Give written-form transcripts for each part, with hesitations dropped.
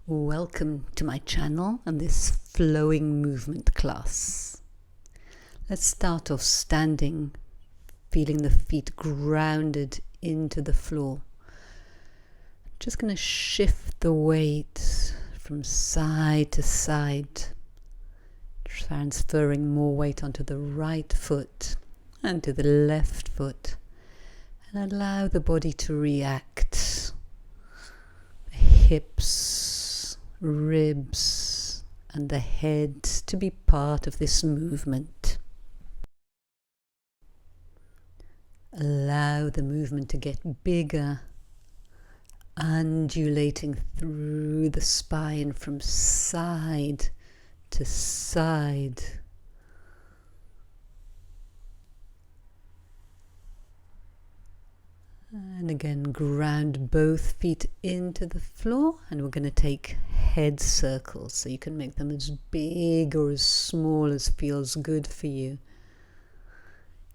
Welcome to my channel and this flowing movement class. Let's start off standing, feeling the feet grounded into the floor. Just going to shift the weight from side to side, transferring more weight onto the right foot and to the left foot, and allow the body to react. The hips, ribs and the head to be part of this movement. Allow the movement to get bigger, undulating through the spine from side to side. And again, ground both feet into the floor, and we're going to take head circles, so you can make them as big or as small as feels good for you.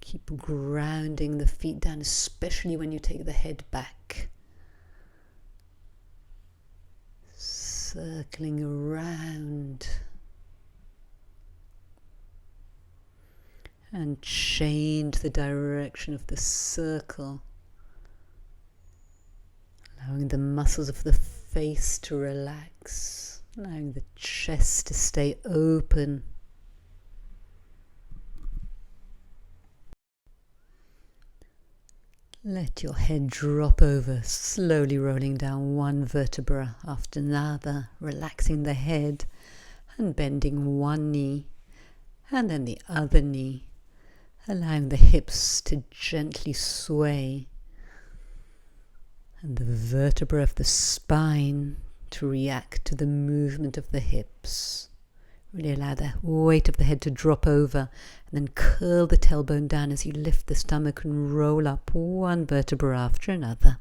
Keep grounding the feet down, especially when you take the head back. Circling around. And change the direction of the circle. Allowing the muscles of the face to relax, allowing the chest to stay open. Let your head drop over, slowly rolling down one vertebra after another, relaxing the head and bending one knee and then the other knee, allowing the hips to gently sway. And the vertebra of the spine to react to the movement of the hips. Really allow the weight of the head to drop over, and then curl the tailbone down as you lift the stomach and roll up one vertebra after another.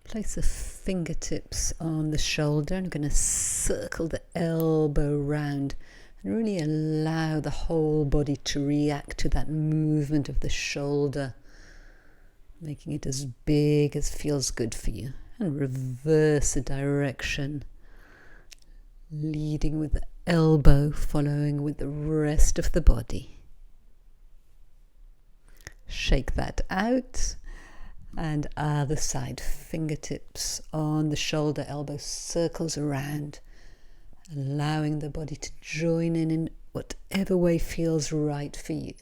Place the fingertips on the shoulder. I'm going to circle the elbow round and really allow the whole body to react to that movement of the shoulder, making it as big as feels good for you. And reverse the direction, leading with the elbow, following with the rest of the body. Shake that out, and other side, fingertips on the shoulder, elbow circles around, allowing the body to join in whatever way feels right for you.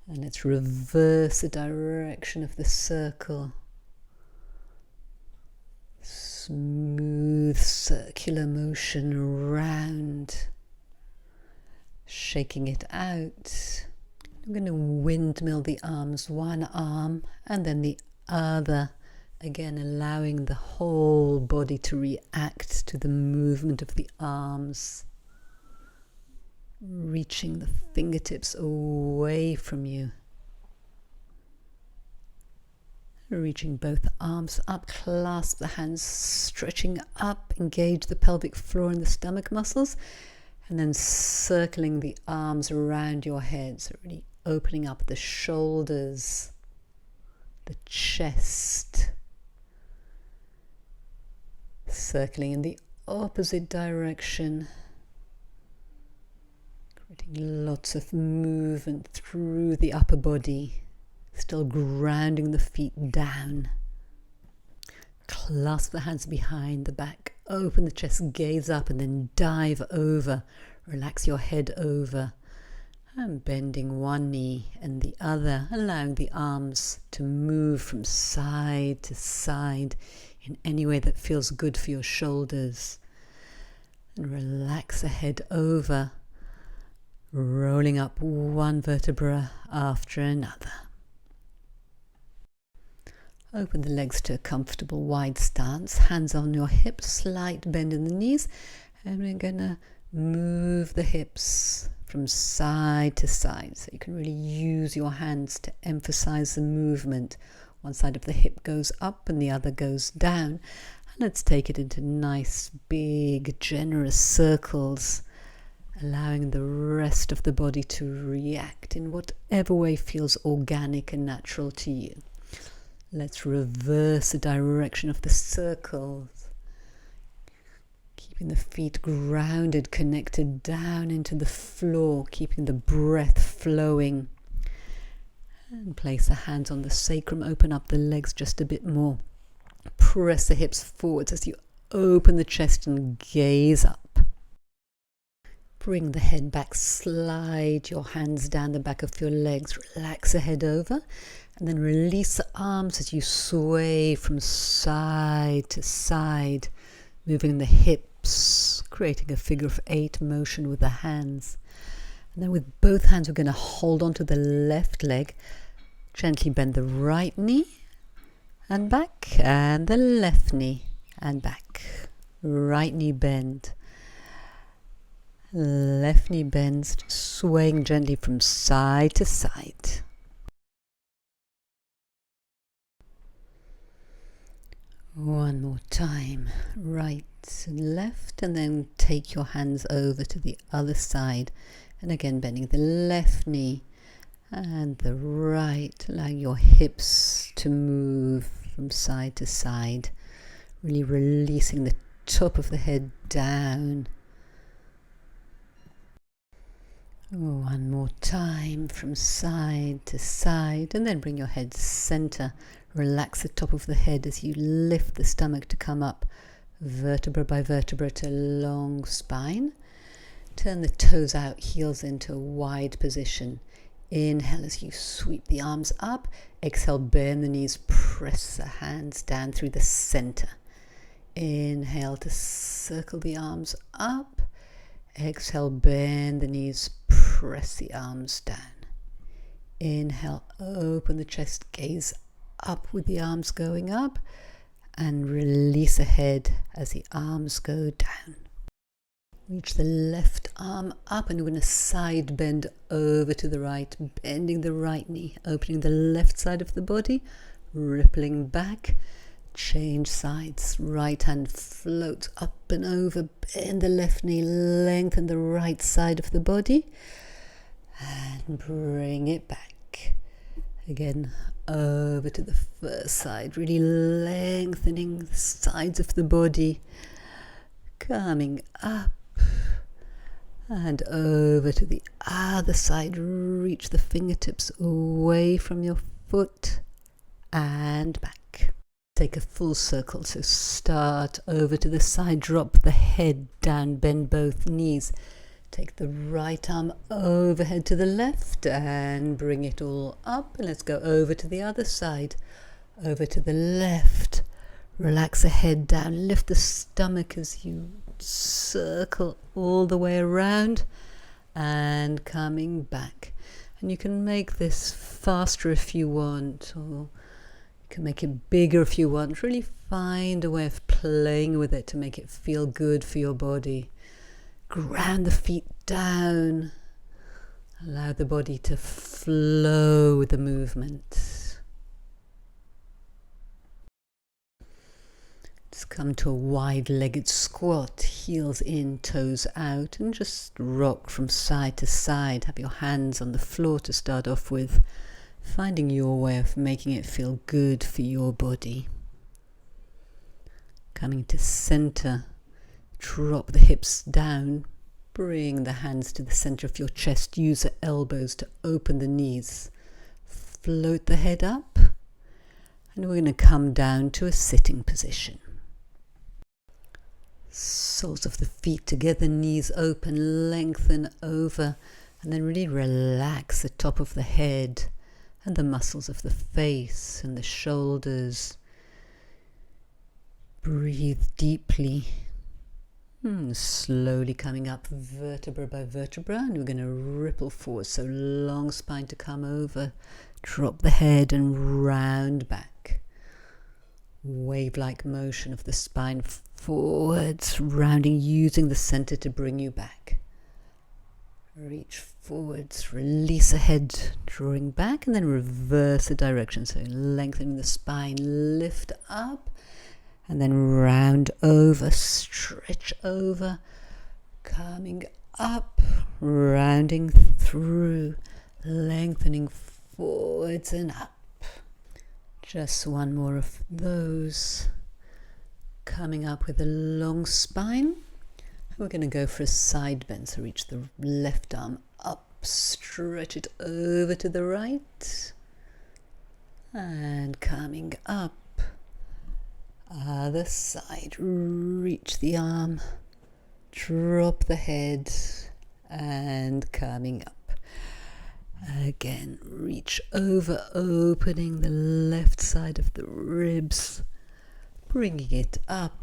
And let's reverse the direction of the circle. Smooth circular motion around. Shaking it out. I'm going to windmill the arms, one arm and then the other. Again, allowing the whole body to react to the movement of the arms. Reaching the fingertips away from you. Reaching both arms up, clasp the hands, stretching up, engage the pelvic floor and the stomach muscles, and then circling the arms around your head, so really opening up the shoulders, the chest, circling in the opposite direction. Creating lots of movement through the upper body, still grounding the feet down. Clasp the hands behind the back, open the chest, gaze up and then dive over. Relax your head over and bending one knee and the other, allowing the arms to move from side to side in any way that feels good for your shoulders. And relax the head over, rolling up one vertebra after another. Open the legs to a comfortable wide stance, hands on your hips, slight bend in the knees, and we're going to move the hips from side to side, so you can really use your hands to emphasize the movement. One side of the hip goes up and the other goes down, and let's take it into nice big generous circles, allowing the rest of the body to react in whatever way feels organic and natural to you. Let's reverse the direction of the circles. Keeping the feet grounded, connected down into the floor, keeping the breath flowing. And place the hands on the sacrum, open up the legs just a bit more. Press the hips forwards as you open the chest and gaze up. Bring the head back, slide your hands down the back of your legs, relax the head over, and then release the arms as you sway from side to side, moving the hips, creating a figure of 8 motion with the hands. And then with both hands we're going to hold on to the left leg, gently bend the right knee and back, and the left knee and back. Right knee bend. Left knee bends, swaying gently from side to side. One more time, right and left, and then take your hands over to the other side. And again, bending the left knee and the right, allowing your hips to move from side to side, really releasing the top of the head down. One more time, from side to side, and then bring your head center. Relax the top of the head as you lift the stomach to come up, vertebra by vertebra, to a long spine. Turn the toes out, heels into a wide position. Inhale as you sweep the arms up. Exhale, bend the knees, press the hands down through the center. Inhale to circle the arms up. Exhale, bend the knees, press the arms down. Inhale, open the chest, gaze up with the arms going up, and release the head as the arms go down. Reach the left arm up, and we're going to side bend over to the right, bending the right knee, opening the left side of the body, rippling back. Change sides, right hand floats up and over, bend the left knee, lengthen the right side of the body, and bring it back. Again, over to the first side, really lengthening the sides of the body, coming up, and over to the other side. Reach the fingertips away from your foot and back. Take a full circle, so start over to the side, drop the head down, bend both knees. Take the right arm overhead to the left and bring it all up, and let's go over to the other side, over to the left. Relax the head down, lift the stomach as you circle all the way around and coming back. And you can make this faster if you want, or you can make it bigger if you want. Really find a way of playing with it to make it feel good for your body. Ground the feet down. Allow the body to flow with the movement. Just come to a wide-legged squat, heels in, toes out, and just rock from side to side. Have your hands on the floor to start off with, finding your way of making it feel good for your body. Coming to center, drop the hips down, bring the hands to the center of your chest, use the elbows to open the knees, float the head up, and we're going to come down to a sitting position. Soles of the feet together, knees open, lengthen over, and then really relax the top of the head and the muscles of the face and the shoulders. Breathe deeply. Slowly coming up vertebra by vertebra, and we're going to ripple forward, so long spine to come over, drop the head and round back. Wave-like motion of the spine forwards, rounding, using the center to bring you back. Reach forwards, release the head, drawing back, and then reverse the direction, so lengthening the spine, lift up, and then round over, stretch over, coming up, rounding through, lengthening forwards and up. Just one more of those. Coming up with a long spine. We're going to go for a side bend. So reach the left arm up, stretch it over to the right. And coming up. Other side. Reach the arm. Drop the head. And coming up. Again, reach over, opening the left side of the ribs. Bringing it up.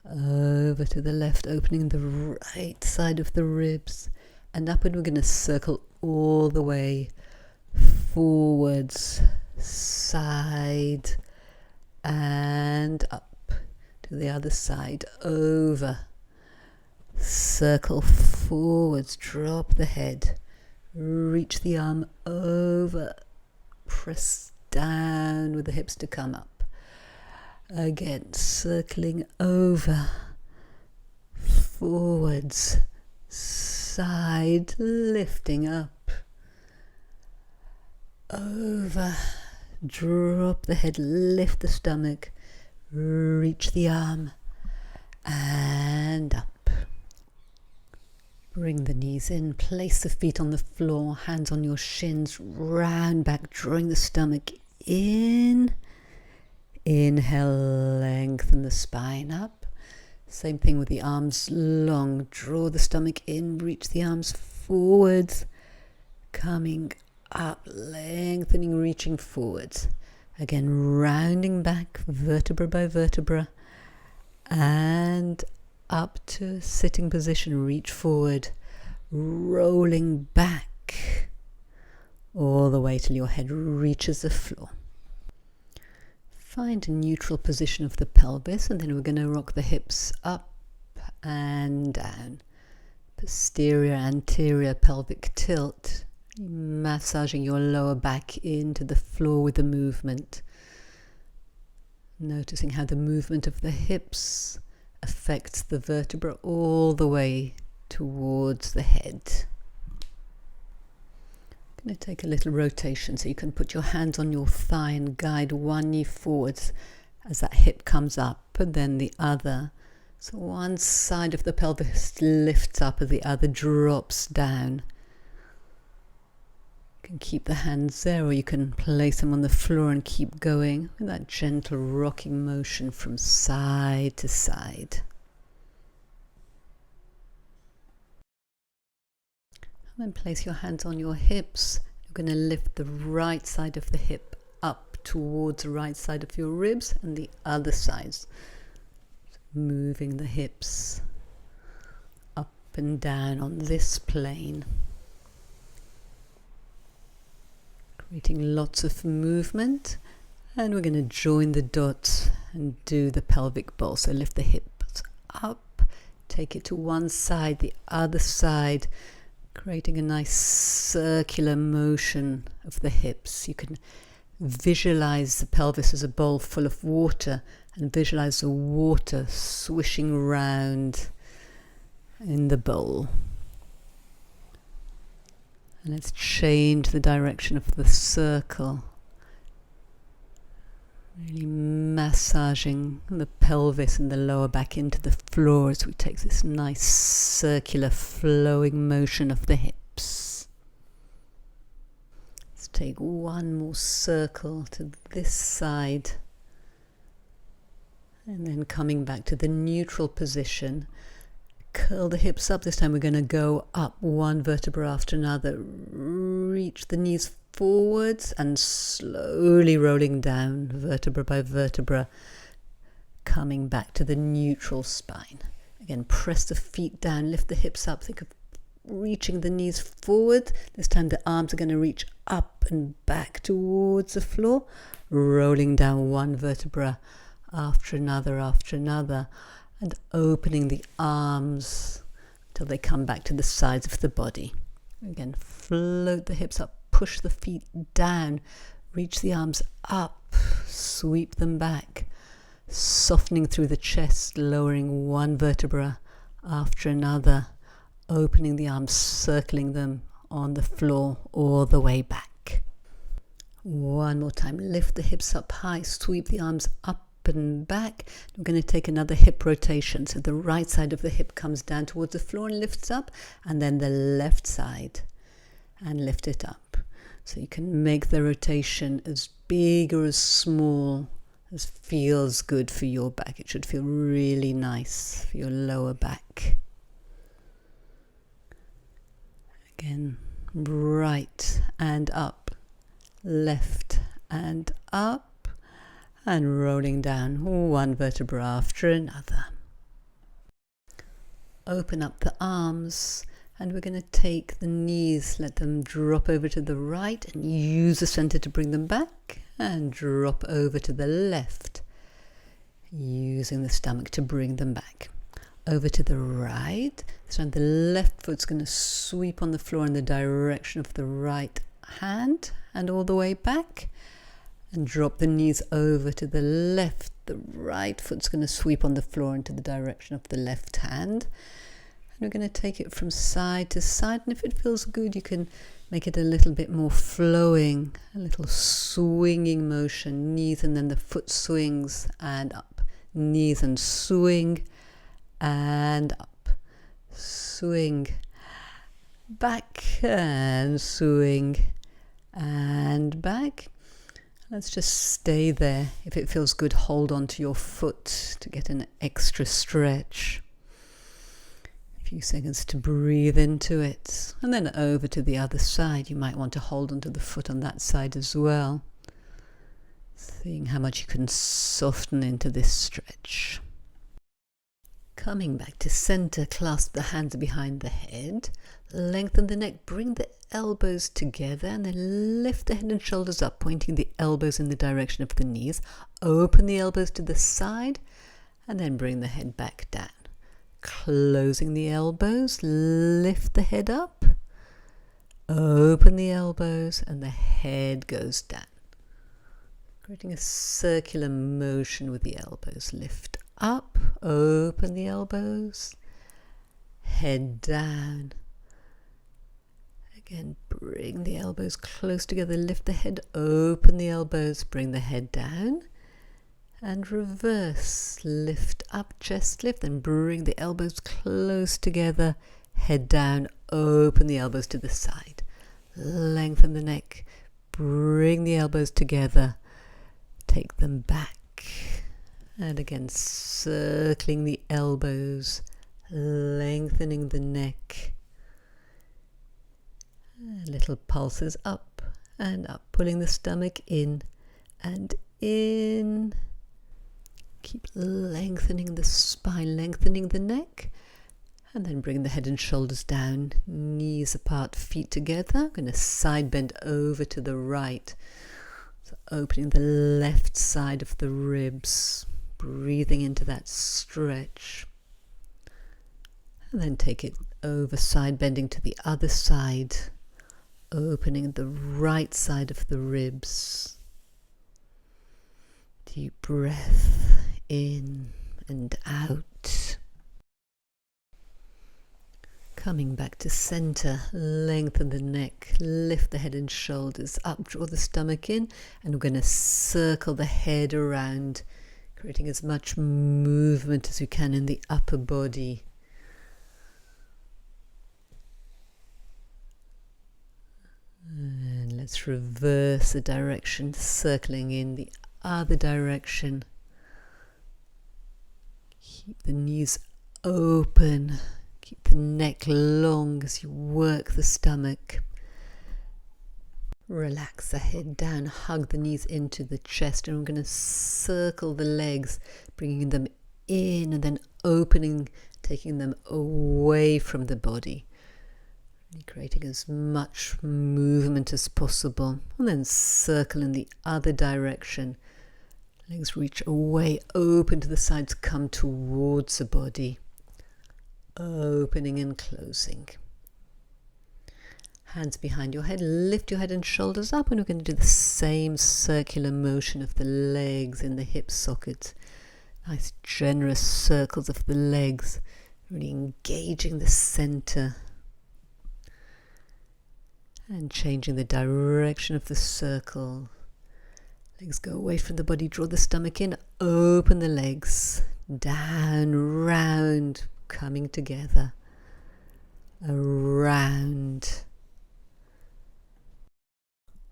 Over to the left, opening the right side of the ribs. And up, and we're going to circle all the way forwards, side, and up to the other side, over. Circle forwards, drop the head, reach the arm over, press down with the hips to come up. Again, circling over, forwards, side, lifting up, over, drop the head, lift the stomach, reach the arm, and up. Bring the knees in, place the feet on the floor, hands on your shins, round back, drawing the stomach in. Inhale, lengthen the spine up. Same thing with the arms long. Draw the stomach in, reach the arms forwards. Coming up, lengthening, reaching forwards. Again, rounding back, vertebra by vertebra. And up to sitting position, reach forward. Rolling back. All the way till your head reaches the floor. Find a neutral position of the pelvis, and then we're going to rock the hips up and down. Posterior, anterior pelvic tilt. Massaging your lower back into the floor with the movement. Noticing how the movement of the hips affects the vertebra all the way towards the head. I'm going to take a little rotation so you can put your hands on your thigh and guide one knee forwards as that hip comes up, and then the other. So one side of the pelvis lifts up as the other drops down. You can keep the hands there, or you can place them on the floor and keep going with that gentle rocking motion from side to side. And then place your hands on your hips. You're going to lift the right side of the hip up towards the right side of your ribs and the other sides. Moving the hips up and down on this plane. Creating lots of movement. And we're going to join the dots and do the pelvic bowl. So lift the hips up, take it to one side, the other side, creating a nice circular motion of the hips. You can visualize the pelvis as a bowl full of water and visualize the water swishing around in the bowl. And let's change the direction of the circle. Really massaging the pelvis and the lower back into the floor as we take this nice circular flowing motion of the hips. Let's take one more circle to this side. And then coming back to the neutral position. Curl the hips up. This time we're going to go up one vertebra after another. Reach the knees forwards and slowly rolling down vertebra by vertebra, coming back to the neutral spine. Again, press the feet down, lift the hips up. Think of reaching the knees forward. This time the arms are going to reach up and back towards the floor, rolling down one vertebra after another, and opening the arms till they come back to the sides of the body. Again, float the hips up, push the feet down, reach the arms up, sweep them back, softening through the chest, lowering one vertebra after another, opening the arms, circling them on the floor all the way back. One more time. Lift the hips up high, sweep the arms up and back. We're going to take another hip rotation. So the right side of the hip comes down towards the floor and lifts up, and then the left side and lift it up. So you can make the rotation as big or as small as feels good for your back. It should feel really nice for your lower back. Again, right and up, left and up, and rolling down one vertebra after another. Open up the arms, and we're going to take the knees, let them drop over to the right, and use the center to bring them back, and drop over to the left, using the stomach to bring them back. Over to the right, so the left foot's going to sweep on the floor in the direction of the right hand, and all the way back. And drop the knees over to the left. The right foot's going to sweep on the floor into the direction of the left hand. And we're going to take it from side to side. And if it feels good, you can make it a little bit more flowing, a little swinging motion. Knees and then the foot swings and up. Knees and swing and up. Swing back and swing and back. Let's just stay there. If it feels good, hold on to your foot to get an extra stretch. A few seconds to breathe into it. And then over to the other side. You might want to hold onto the foot on that side as well. Seeing how much you can soften into this stretch. Coming back to center, clasp the hands behind the head. Lengthen the neck, bring the elbows together, and then lift the head and shoulders up, pointing the elbows in the direction of the knees. Open the elbows to the side, and then bring the head back down. Closing the elbows, lift the head up, open the elbows, and the head goes down. Creating a circular motion with the elbows. Lift up, open the elbows, head down. Again, bring the elbows close together, lift the head, open the elbows, bring the head down, and reverse. Lift up, chest lift, then bring the elbows close together, head down, open the elbows to the side. Lengthen the neck, bring the elbows together, take them back, and again circling the elbows, lengthening the neck. Little pulses up and up, pulling the stomach in and in. Keep lengthening the spine, lengthening the neck, and then bring the head and shoulders down, knees apart, feet together. I'm going to side bend over to the right, so opening the left side of the ribs, breathing into that stretch, and then take it over, side bending to the other side, opening the right side of the ribs. Deep breath in and out. Coming back to center, lengthen the neck, lift the head and shoulders up, draw the stomach in, and we're going to circle the head around, creating as much movement as we can in the upper body. And let's reverse the direction, circling in the other direction. Keep the knees open, keep the neck long as you work the stomach. Relax the head down, hug the knees into the chest, and we're going to circle the legs, bringing them in and then opening, taking them away from the body. Creating as much movement as possible, and then circle in the other direction. Legs reach away, open to the sides, come towards the body, opening and closing. Hands behind your head, lift your head and shoulders up, and we're going to do the same circular motion of the legs in the hip socket. Nice generous circles of the legs, really engaging the center. And changing the direction of the circle, Legs go away from the body, draw the stomach in, open the legs, down, round, coming together, around.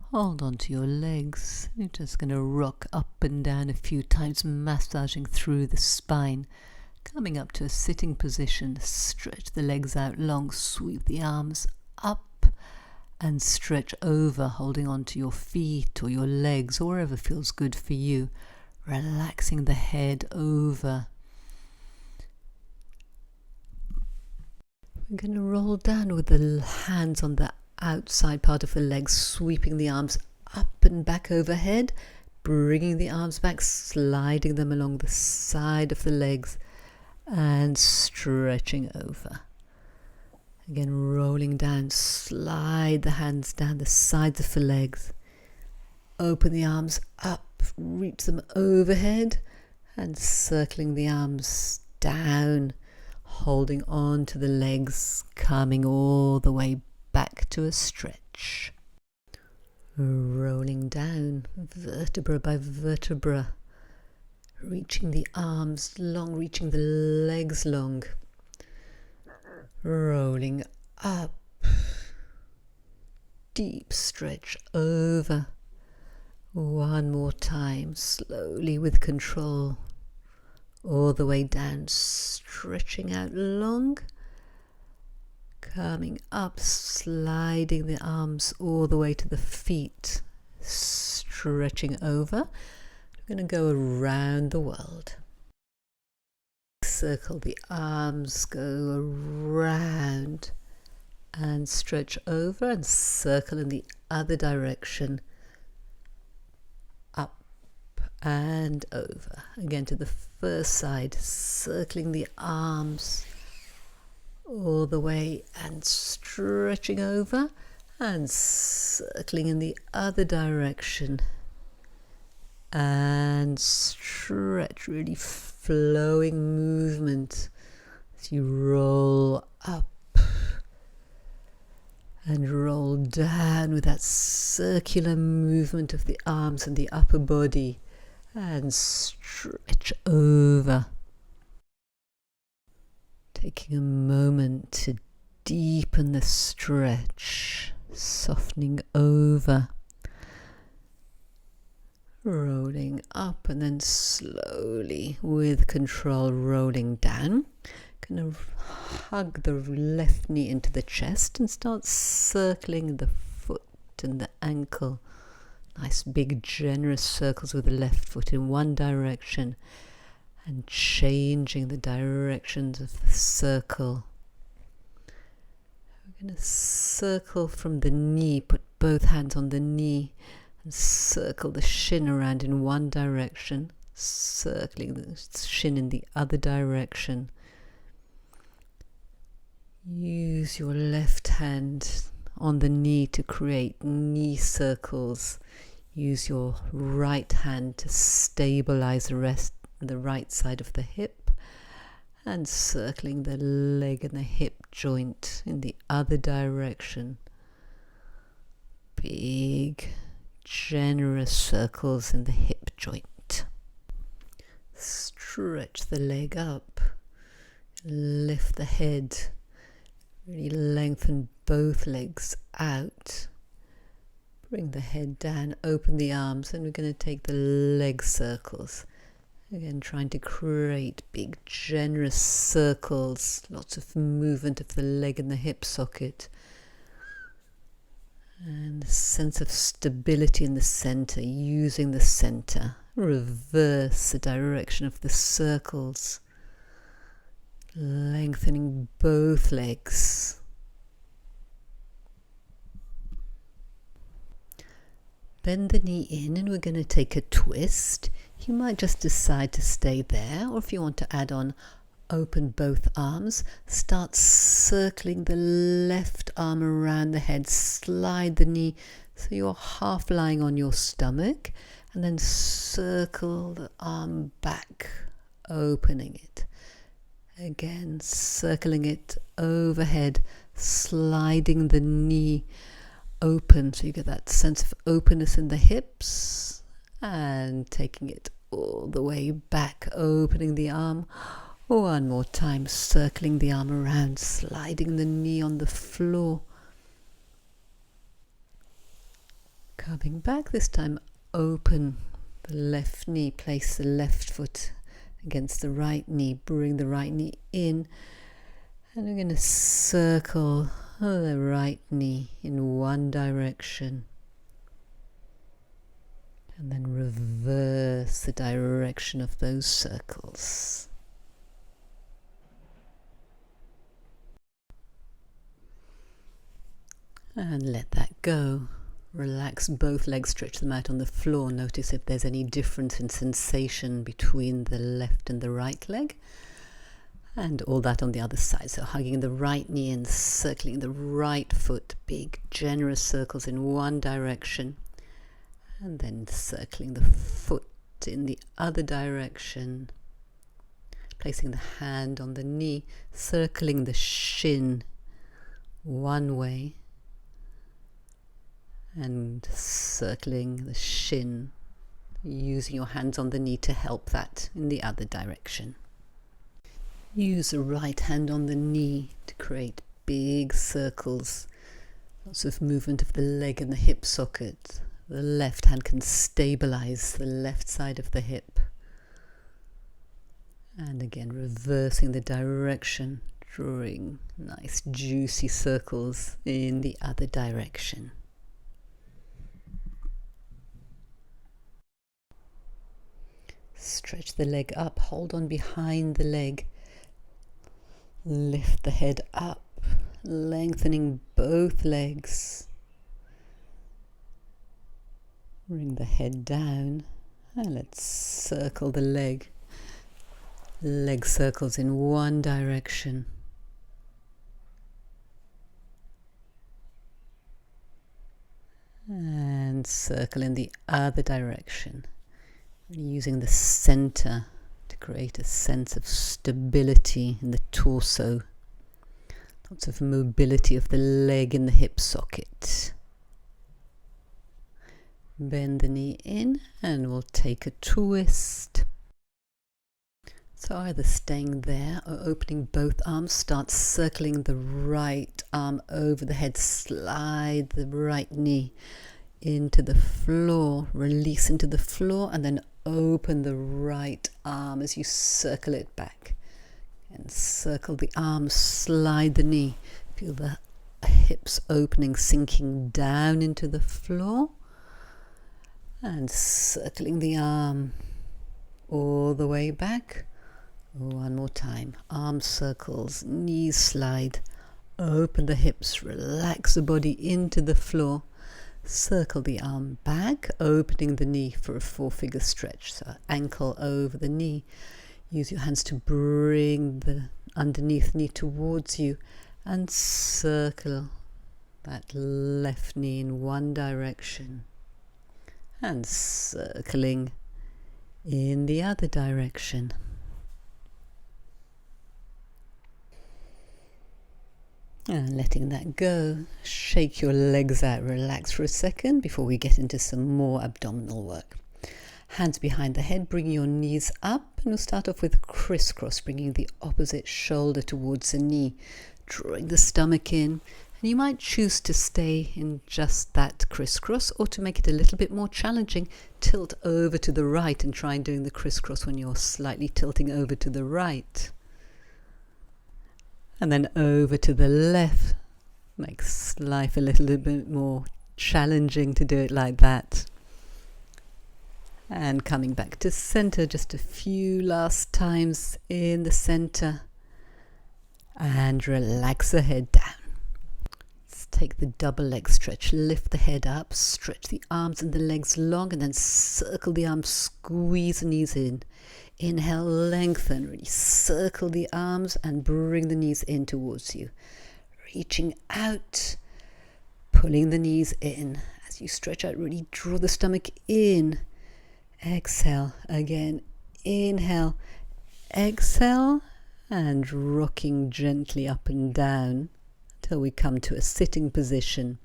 Hold on to your legs. You're just going to rock up and down a few times, massaging through the spine. Coming up to a sitting position, stretch the legs out long, sweep the arms up and stretch over, holding on to your feet or your legs or wherever feels good for you. Relaxing the head over. We're going to roll down with the hands on the outside part of the legs, sweeping the arms up and back overhead, bringing the arms back, sliding them along the side of the legs and stretching over. Again, rolling down, slide the hands down the sides of the legs, open the arms up, reach them overhead and circling the arms down, holding on to the legs, coming all the way back to a stretch. Rolling down, vertebra by vertebra, reaching the arms long, reaching the legs long. Rolling up, deep stretch over. One more time, slowly with control. All the way down, stretching out long. Coming up, sliding the arms all the way to the feet, stretching over. We're going to go around the world. Circle the arms, go around and stretch over and circle in the other direction, up and over. Again to the first side, circling the arms all the way and stretching over and circling in the other direction and stretch, really flowing movement as you roll up and roll down with that circular movement of the arms and the upper body and stretch over. Taking a moment to deepen the stretch, softening over. Rolling up and then slowly, with control, rolling down. Going to hug the left knee into the chest and start circling the foot and the ankle. Nice big generous circles with the left foot in one direction and changing the directions of the circle. We're going to circle from the knee, put both hands on the knee and circle the shin around in one direction, circling the shin in the other direction. Use your left hand on the knee to create knee circles. Use your right hand to stabilize the right side of the hip and circling the leg and the hip joint in the other direction. Big generous circles in the hip joint. Stretch the leg up, lift the head, really lengthen both legs out. Bring the head down, open the arms, and we're going to take the leg circles. Again, trying to create big generous circles, lots of movement of the leg and the hip socket. And a sense of stability in the center, using the center. Reverse the direction of the circles. Lengthening both legs. Bend the knee in and we're going to take a twist. You might just decide to stay there, or if you want to add on, open both arms, start circling the left arm around the head, slide the knee so you're half lying on your stomach, and then circle the arm back, opening it. Again, circling it overhead, sliding the knee open so you get that sense of openness in the hips, and taking it all the way back, opening the arm. One more time, circling the arm around, sliding the knee on the floor. Coming back, this time open the left knee, place the left foot against the right knee, bring the right knee in, and we're going to circle the right knee in one direction. And then reverse the direction of those circles. And let that go. Relax both legs, stretch them out on the floor. Notice if there's any difference in sensation between the left and the right leg. And all that on the other side. So hugging the right knee and circling the right foot. Big, generous circles in one direction. And then circling the foot in the other direction. Placing the hand on the knee. Circling the shin one way. And circling the shin. Using your hands on the knee to help that in the other direction. Use the right hand on the knee to create big circles. Lots of movement of the leg and the hip socket. The left hand can stabilize the left side of the hip. And again, reversing the direction, drawing nice juicy circles in the other direction. Stretch the leg up, hold on behind the leg. Lift the head up, lengthening both legs. Bring the head down and let's circle the leg. Leg circles in one direction. And circle in the other direction. Using the center to create a sense of stability in the torso. Lots of mobility of the leg in the hip socket. Bend the knee in and we'll take a twist. So either staying there or opening both arms, start circling the right arm over the head, slide the right knee into the floor, release into the floor, and then open the right arm as you circle it back. And circle the arm, slide the knee. Feel the hips opening, sinking down into the floor. And circling the arm all the way back. One more time. Arm circles, knees slide. Open the hips, relax the body into the floor. Circle the arm back, opening the knee for a four-figure stretch. So ankle over the knee. Use your hands to bring the underneath knee towards you and circle that left knee in one direction. And circling in the other direction. And letting that go, shake your legs out, relax for a second before we get into some more abdominal work. Hands behind the head, bring your knees up, and we'll start off with crisscross, bringing the opposite shoulder towards the knee, drawing the stomach in. And you might choose to stay in just that crisscross, or to make it a little bit more challenging, tilt over to the right and try doing the crisscross when you're slightly tilting over to the right. And then over to the left. Makes life a little bit more challenging to do it like that. And coming back to center, just a few last times in the center. And relax the head down. Let's take the double leg stretch. Lift the head up, stretch the arms and the legs long, and then circle the arms, squeeze the knees in. Inhale, lengthen, really circle the arms and bring the knees in towards you. Reaching out, pulling the knees in. As you stretch out, really draw the stomach in. Exhale again. Inhale, exhale, and rocking gently up and down until we come to a sitting position.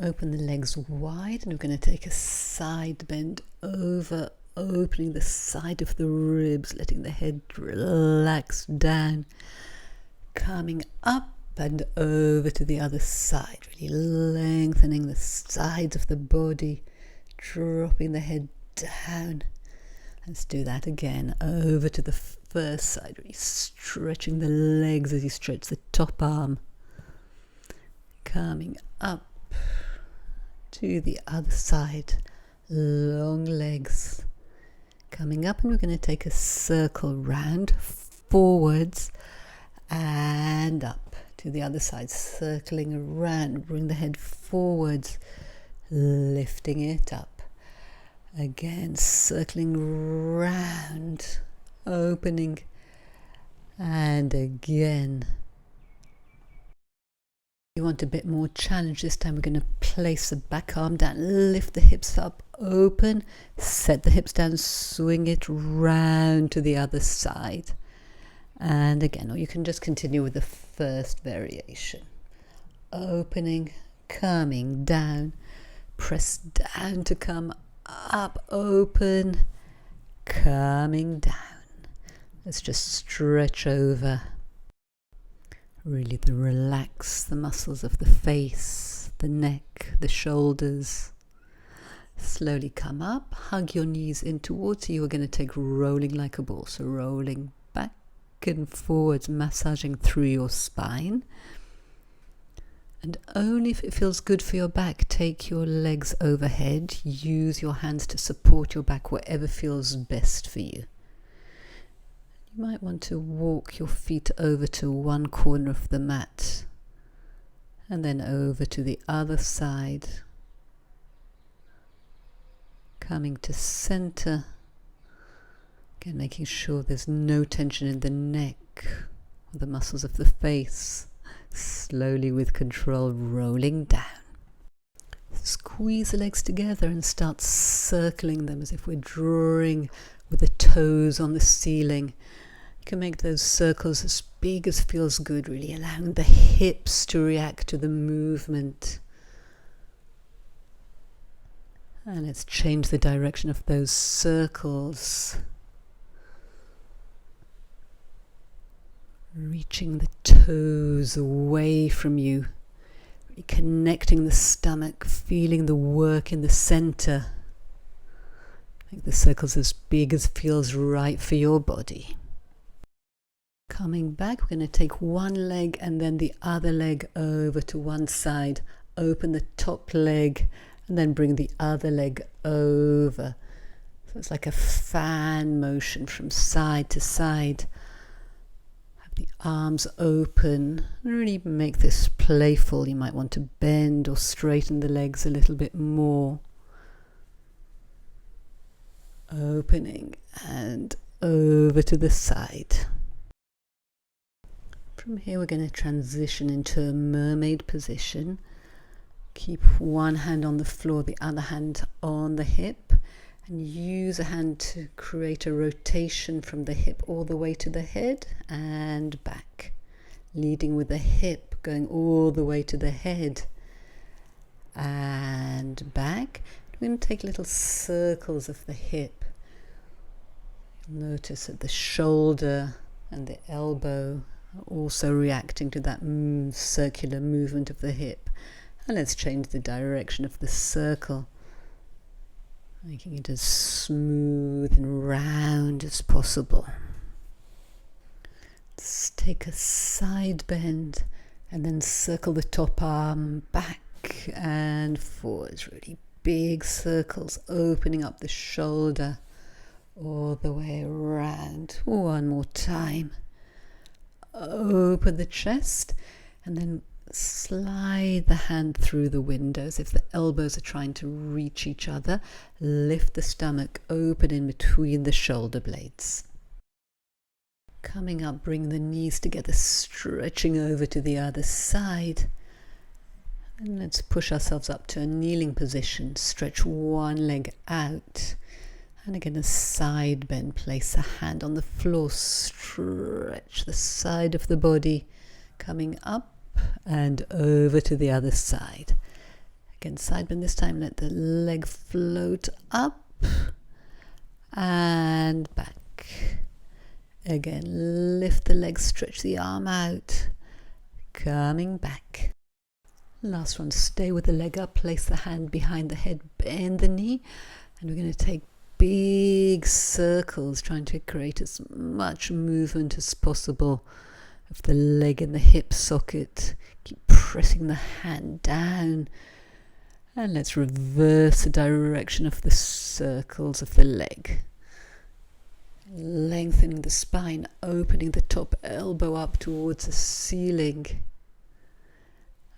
Open the legs wide, and we're going to take a side bend over, opening the side of the ribs, letting the head relax down, coming up and over to the other side, really lengthening the sides of the body, dropping the head down. Let's do that again, over to the first side, really stretching the legs as you stretch the top arm, coming up to the other side, long legs, coming up, and we're going to take a circle round, forwards and up to the other side, circling around, bring the head forwards, lifting it up, again circling round, opening, and again. You want a bit more challenge this time. We're going to place the back arm down, lift the hips up, open, set the hips down, swing it round to the other side. And again, or you can just continue with the first variation. Opening, coming down, press down to come up, open, coming down. Let's just stretch over. Really relax the muscles of the face, the neck, the shoulders. Slowly come up, hug your knees in towards you. We're going to take rolling like a ball. So rolling back and forwards, massaging through your spine. And only if it feels good for your back, take your legs overhead. Use your hands to support your back, whatever feels best for you. You might want to walk your feet over to one corner of the mat and then over to the other side, coming to center, again making sure there's no tension in the neck or the muscles of the face, slowly with control rolling down. Squeeze the legs together and start circling them as if we're drawing with the toes on the ceiling. You can make those circles as big as feels good, really allowing the hips to react to the movement. And let's change the direction of those circles. Reaching the toes away from you, reconnecting the stomach, feeling the work in the center. Make the circles as big as feels right for your body. Coming back, we're going to take one leg and then the other leg over to one side. Open the top leg and then bring the other leg over. So it's like a fan motion from side to side. Have the arms open and really make this playful. You might want to bend or straighten the legs a little bit more. Opening and over to the side. From here we're going to transition into a mermaid position. Keep one hand on the floor, the other hand on the hip, and use a hand to create a rotation from the hip all the way to the head and back, leading with the hip going all the way to the head and back. We're going to take little circles of the hip. You'll notice that the shoulder and the elbow also reacting to that circular movement of the hip. And let's change the direction of the circle, making it as smooth and round as possible. Let's take a side bend and then circle the top arm back and forwards, really big circles, opening up the shoulder all the way around. One more time. Open the chest and then slide the hand through the windows if the elbows are trying to reach each other. Lift the stomach open in between the shoulder blades. Coming up, bring the knees together, stretching over to the other side. And let's push ourselves up to a kneeling position. Stretch one leg out. And again, a side bend. Place a hand on the floor. Stretch the side of the body. Coming up and over to the other side. Again, side bend this time, let the leg float up and back. Again, lift the leg, stretch the arm out, coming back. Last one, stay with the leg up, place the hand behind the head, bend the knee, and we're going to take big circles, trying to create as much movement as possible of the leg in the hip socket. Keep pressing the hand down, and let's reverse the direction of the circles of the leg. Lengthening the spine, opening the top elbow up towards the ceiling.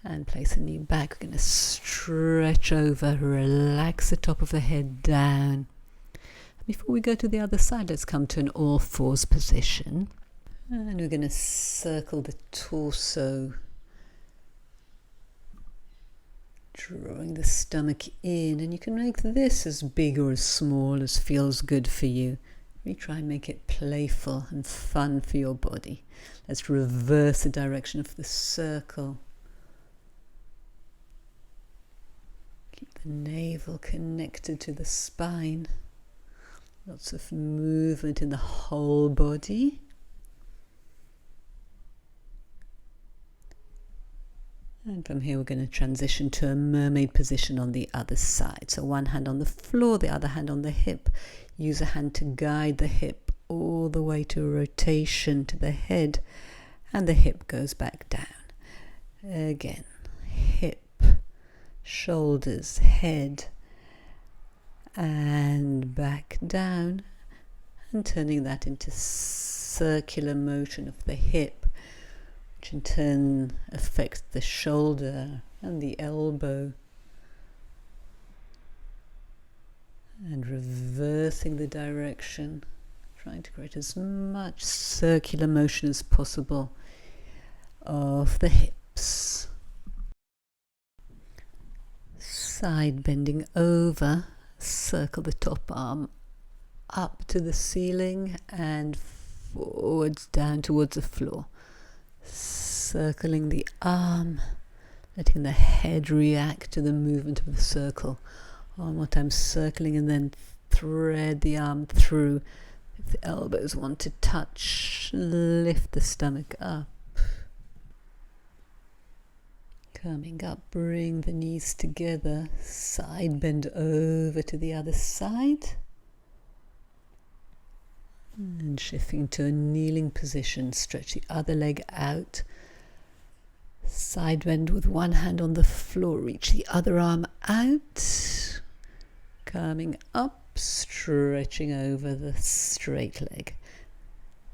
And place the knee back. We're going to stretch over, relax the top of the head down. Before we go to the other side, let's come to an all fours position. And we're going to circle the torso, drawing the stomach in. And you can make this as big or as small as feels good for you. We try and make it playful and fun for your body. Let's reverse the direction of the circle. Keep the navel connected to the spine. Lots of movement in the whole body. And from here we're going to transition to a mermaid position on the other side. So one hand on the floor, the other hand on the hip. Use a hand to guide the hip all the way to a rotation to the head, and the hip goes back down. Again, hip, shoulders, head, and back down, and turning that into circular motion of the hip, which in turn affects the shoulder and the elbow. And reversing the direction, trying to create as much circular motion as possible of the hips. Side bending over, circle the top arm up to the ceiling and forwards down towards the floor. Circling the arm, letting the head react to the movement of the circle. One more time, circling, and then thread the arm through. If the elbows want to touch, lift the stomach up. Coming up, bring the knees together, side bend over to the other side. And shifting to a kneeling position, stretch the other leg out. Side bend with one hand on the floor, reach the other arm out. Coming up, stretching over the straight leg.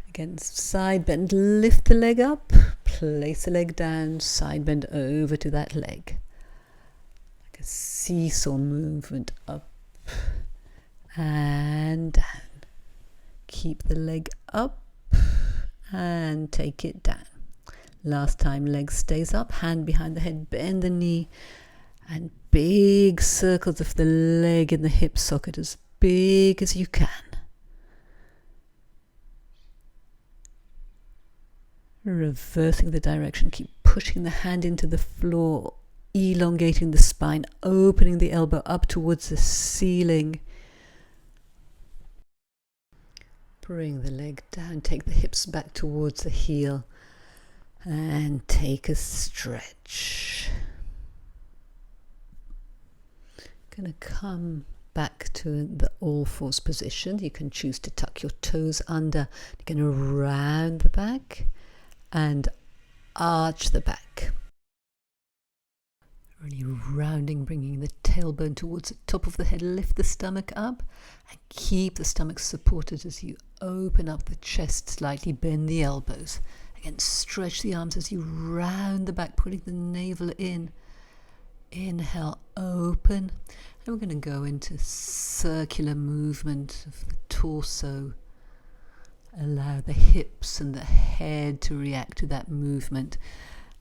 Again, side bend, lift the leg up, place the leg down, side bend over to that leg. Like a seesaw movement, up and down. Keep the leg up and take it down. Last time, leg stays up, hand behind the head, bend the knee, and big circles of the leg in the hip socket, as big as you can. Reversing the direction, keep pushing the hand into the floor, elongating the spine, opening the elbow up towards the ceiling. Bring the leg down, take the hips back towards the heel, and take a stretch. Going to come back to the all fours position. You can choose to tuck your toes under. You're going to round the back and arch the back. Really rounding, bringing the tailbone towards the top of the head. Lift the stomach up and keep the stomach supported as you open up the chest slightly, bend the elbows. Again, stretch the arms as you round the back, pulling the navel in. Inhale, open. And we're going to go into circular movement of the torso. Allow the hips and the head to react to that movement.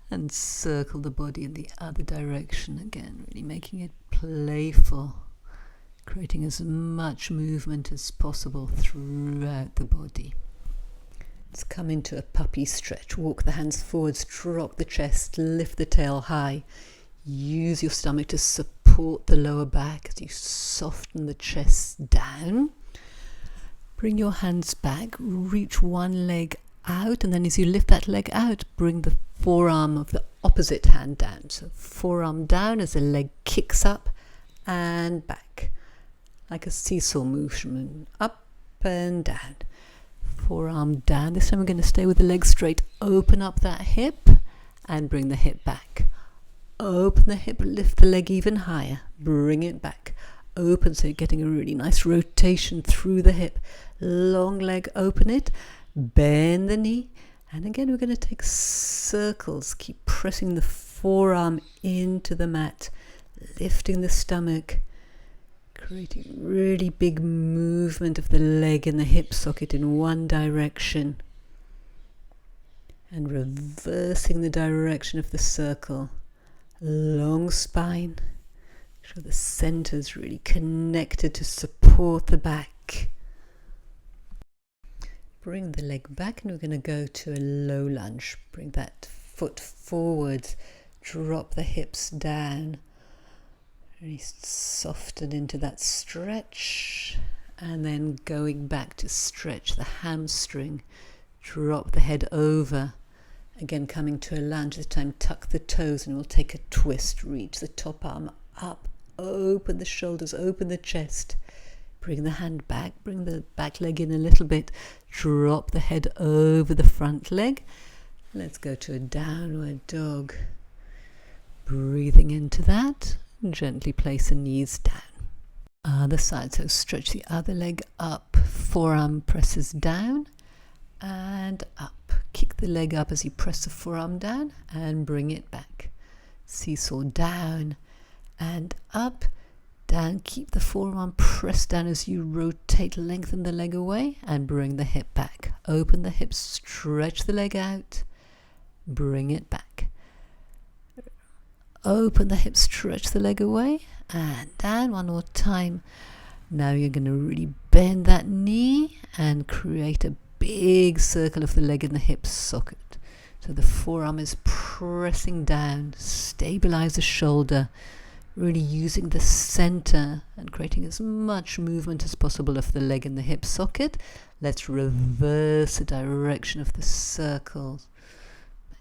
And circle the body in the other direction again, really making it playful, creating as much movement as possible throughout the body. Let's come into a puppy stretch. Walk the hands forwards, drop the chest, lift the tail high. Use your stomach to support the lower back as you soften the chest down. Bring your hands back, reach one leg out, and then as you lift that leg out, bring the forearm of the opposite hand down. So forearm down as the leg kicks up and back, like a seesaw movement, up and down. Forearm down. This time we're going to stay with the leg straight. Open up that hip and bring the hip back. Open the hip, lift the leg even higher, bring it back. Open, so you're getting a really nice rotation through the hip. Long leg, open it, bend the knee, and again we're going to take circles. Keep pressing the forearm into the mat, lifting the stomach, creating really big movement of the leg and the hip socket in one direction, and reversing the direction of the circle. Long spine. Make sure the center is really connected to support the back. Bring the leg back and we're going to go to a low lunge. Bring that foot forward. Drop the hips down. Really soften into that stretch. And then going back to stretch the hamstring. Drop the head over. Again, coming to a lunge, this time tuck the toes and we'll take a twist. Reach the top arm up, open the shoulders, open the chest. Bring the hand back, bring the back leg in a little bit. Drop the head over the front leg. Let's go to a downward dog. Breathing into that, gently place the knees down. Other side, so stretch the other leg up, forearm presses down and up. Kick the leg up as you press the forearm down and bring it back. Seesaw down and up, down. Keep the forearm pressed down as you rotate, lengthen the leg away and bring the hip back. Open the hips, stretch the leg out, bring it back. Open the hips, stretch the leg away and down. One more time. Now you're going to really bend that knee and create a big circle of the leg and the hip socket. So the forearm is pressing down, stabilize the shoulder, really using the center and creating as much movement as possible of the leg and the hip socket. Let's reverse the direction of the circles,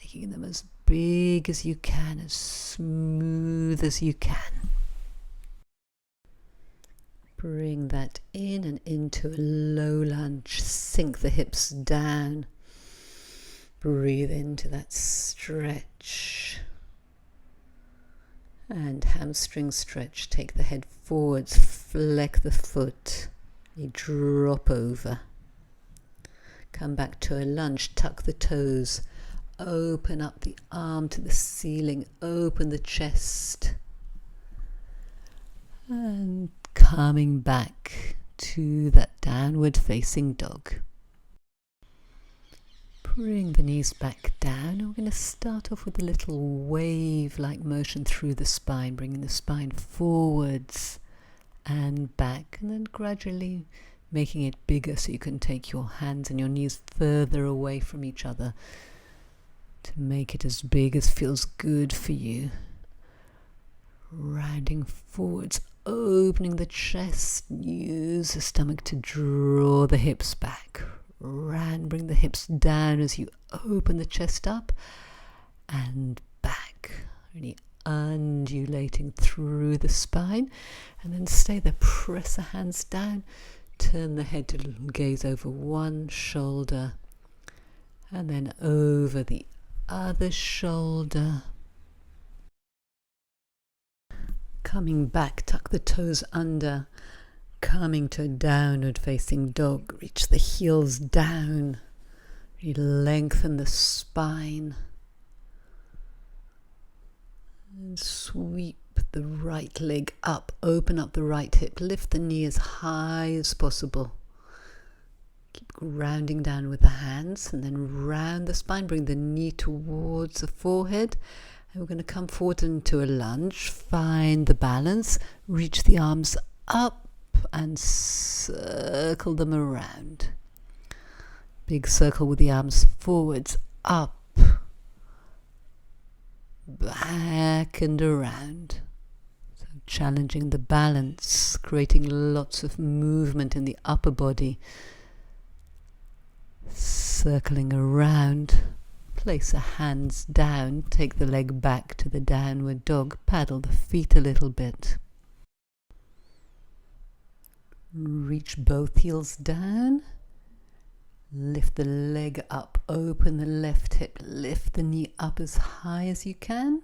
making them as big as you can, as smooth as you can. Bring that in and into a low lunge. Sink the hips down. Breathe into that stretch. And hamstring stretch. Take the head forwards, flex the foot. You drop over. Come back to a lunge. Tuck the toes. Open up the arm to the ceiling. Open the chest. And coming back to that downward facing dog. Bring the knees back down. We're going to start off with a little wave-like motion through the spine, bringing the spine forwards and back, and then gradually making it bigger so you can take your hands and your knees further away from each other to make it as big as feels good for you. Rounding forwards, opening the chest, use the stomach to draw the hips back. Bring the hips down as you open the chest up and back, really undulating through the spine, and then stay there. Press the hands down, turn the head to gaze over one shoulder and then over the other shoulder. Coming back, tuck the toes under, coming to a downward facing dog. Reach the heels down, really lengthen the spine, and sweep the right leg up, open up the right hip, lift the knee as high as possible. Keep grounding down with the hands, and then round the spine, bring the knee towards the forehead. And we're going to come forward into a lunge. Find the balance. Reach the arms up and circle them around. Big circle with the arms forwards, up, back and around. So challenging the balance, creating lots of movement in the upper body. Circling around. Place the hands down, take the leg back to the downward dog, paddle the feet a little bit. Reach both heels down, lift the leg up, open the left hip, lift the knee up as high as you can.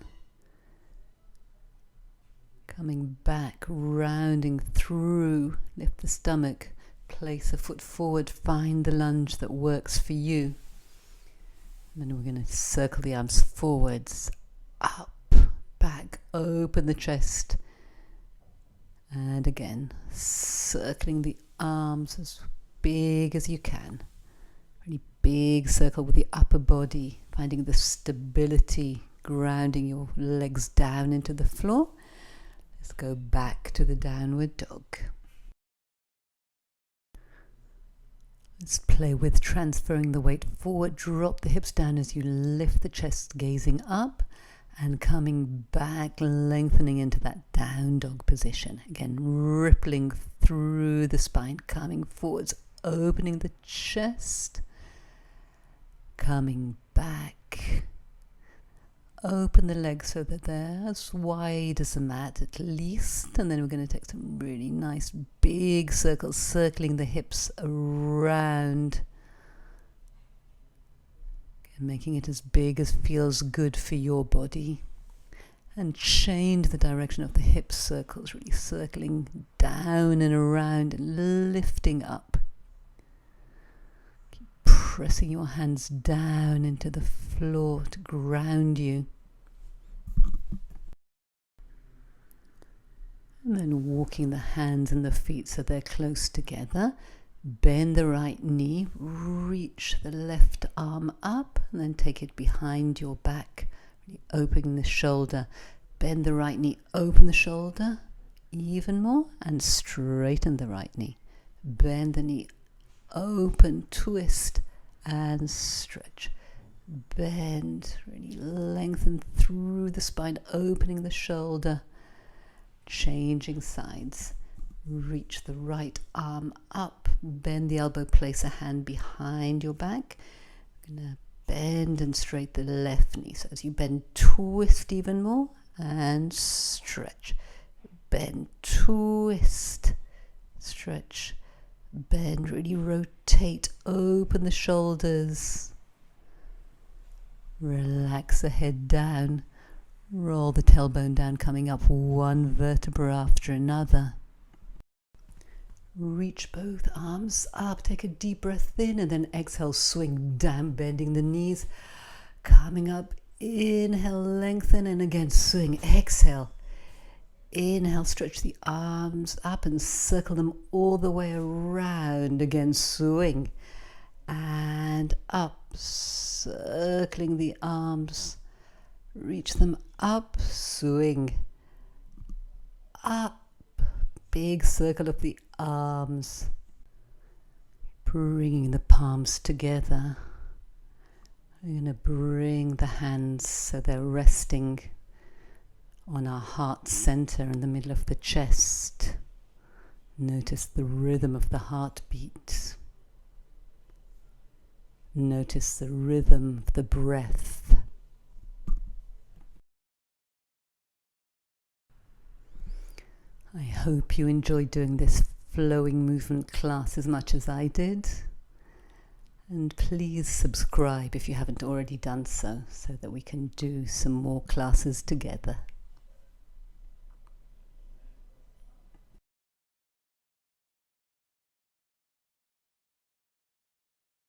Coming back, rounding through, lift the stomach, place a foot forward, find the lunge that works for you. And then we're going to circle the arms forwards, up, back, open the chest. And again, circling the arms as big as you can. Really big circle with the upper body, finding the stability, grounding your legs down into the floor. Let's go back to the downward dog. Let's play with transferring the weight forward. Drop the hips down as you lift the chest, gazing up and coming back, lengthening into that down dog position. Again, rippling through the spine, coming forwards, opening the chest, coming back. Open the legs so that they're as wide as the mat at least, and then we're going to take some really nice big circles, circling the hips around, and making it as big as feels good for your body. And change the direction of the hip circles, really circling down and around and lifting up. Keep pressing your hands down into the floor to ground you. And then walking the hands and the feet so they're close together. Bend the right knee, reach the left arm up, and then take it behind your back, really opening the shoulder. Bend the right knee, open the shoulder even more, and straighten the right knee. Bend the knee, open, twist, and stretch. Bend, really lengthen through the spine, opening the shoulder. Changing sides. Reach the right arm up, bend the elbow, place a hand behind your back. We're going to bend and straighten the left knee. So as you bend, twist even more and stretch. Bend, twist, stretch, bend, really rotate, open the shoulders. Relax the head down. Roll the tailbone down, coming up one vertebra after another. Reach both arms up, take a deep breath in, and then exhale, swing down, bending the knees. Coming up, inhale, lengthen, and again, swing, exhale. Inhale, stretch the arms up and circle them all the way around. Again, swing. And up, circling the arms. Reach them up, swing, up, big circle of the arms, bringing the palms together. We're going to bring the hands so they're resting on our heart center in the middle of the chest. Notice the rhythm of the heartbeat. Notice the rhythm of the breath. I hope you enjoyed doing this flowing movement class as much as I did. And please subscribe if you haven't already done so, so that we can do some more classes together.